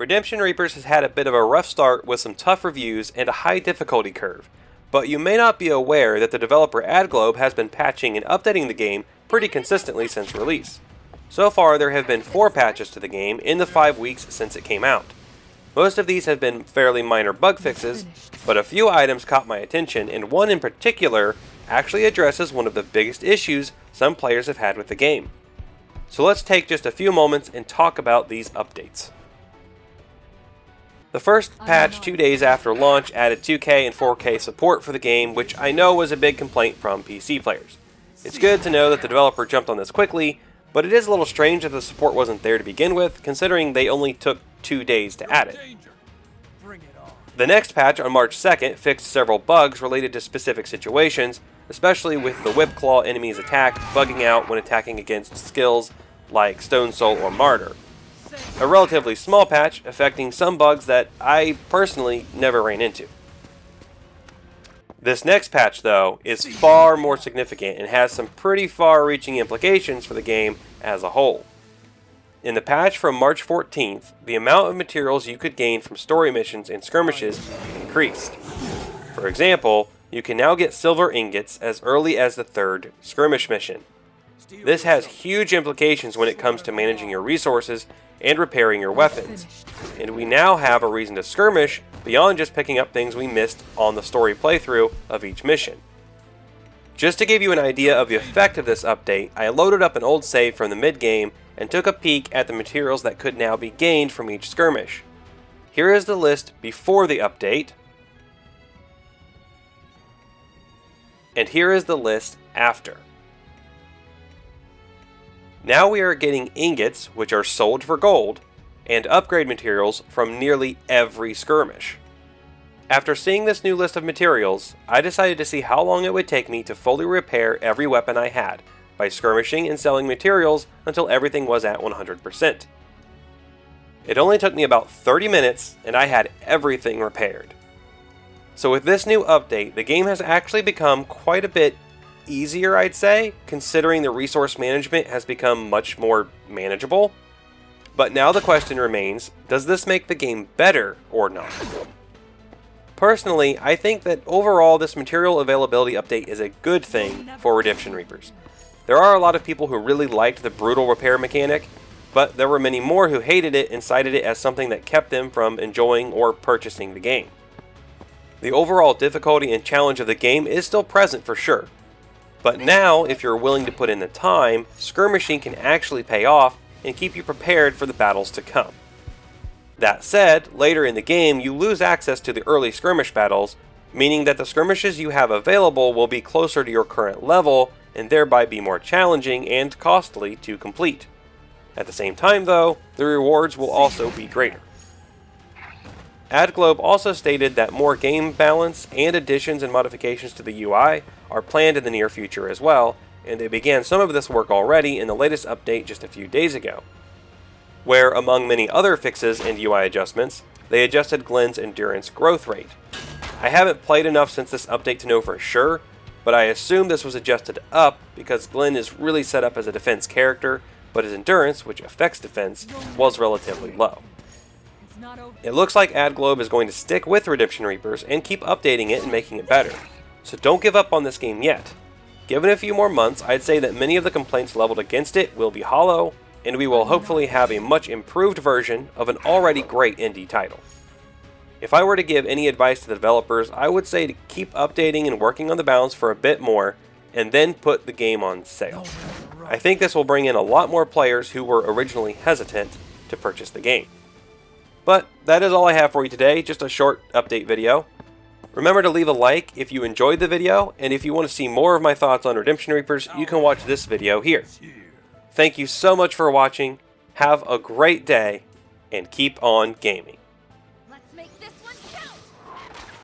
Redemption Reapers has had a bit of a rough start with some tough reviews and a high difficulty curve, but you may not be aware that the developer AdGlobe has been patching and updating the game pretty consistently since release. So far there have been 4 patches to the game in the 5 weeks since it came out. Most of these have been fairly minor bug fixes, but a few items caught my attention, and one in particular actually addresses one of the biggest issues some players have had with the game. So let's take just a few moments and talk about these updates. The first patch 2 days after launch added 2K and 4K support for the game, which I know was a big complaint from PC players. It's good to know that the developer jumped on this quickly, but it is a little strange that the support wasn't there to begin with, considering they only took 2 days to add it. The next patch on March 2nd fixed several bugs related to specific situations, especially with the Whip Claw enemy's attack bugging out when attacking against skills like Stone Soul or Martyr. A relatively small patch affecting some bugs that I personally never ran into. This next patch, though, is far more significant and has some pretty far-reaching implications for the game as a whole. In the patch from March 14th, the amount of materials you could gain from story missions and skirmishes increased. For example, you can now get silver ingots as early as the 3rd skirmish mission. This has huge implications when it comes to managing your resources and repairing your weapons, and we now have a reason to skirmish beyond just picking up things we missed on the story playthrough of each mission. Just to give you an idea of the effect of this update, I loaded up an old save from the mid-game and took a peek at the materials that could now be gained from each skirmish. Here is the list before the update, and here is the list after. Now we are getting ingots, which are sold for gold, and upgrade materials from nearly every skirmish. After seeing this new list of materials, I decided to see how long it would take me to fully repair every weapon I had, by skirmishing and selling materials until everything was at 100%. It only took me about 30 minutes, and I had everything repaired. So with this new update, the game has actually become quite a bit easier, I'd say, considering the resource management has become much more manageable. But now the question remains, does this make the game better or not? Personally, I think that overall this material availability update is a good thing for Redemption Reapers. There are a lot of people who really liked the brutal repair mechanic, but there were many more who hated it and cited it as something that kept them from enjoying or purchasing the game. The overall difficulty and challenge of the game is still present for sure. But now, if you're willing to put in the time, skirmishing can actually pay off and keep you prepared for the battles to come. That said, later in the game you lose access to the early skirmish battles, meaning that the skirmishes you have available will be closer to your current level and thereby be more challenging and costly to complete. At the same time though, the rewards will also be greater. AdGlobe also stated that more game balance and additions and modifications to the UI are planned in the near future as well, and they began some of this work already in the latest update just a few days ago, where among many other fixes and UI adjustments, they adjusted Glenn's endurance growth rate. I haven't played enough since this update to know for sure, but I assume this was adjusted up because Glenn is really set up as a defense character, but his endurance, which affects defense, was relatively low. It looks like AdGlobe is going to stick with Redemption Reapers and keep updating it and making it better. So don't give up on this game yet. Given a few more months, I'd say that many of the complaints leveled against it will be hollow, and we will hopefully have a much improved version of an already great indie title. If I were to give any advice to the developers, I would say to keep updating and working on the balance for a bit more, and then put the game on sale. I think this will bring in a lot more players who were originally hesitant to purchase the game. But that is all I have for you today, just a short update video. Remember to leave a like if you enjoyed the video, and if you want to see more of my thoughts on Redemption Reapers, you can watch this video here. Thank you so much for watching, have a great day, and keep on gaming.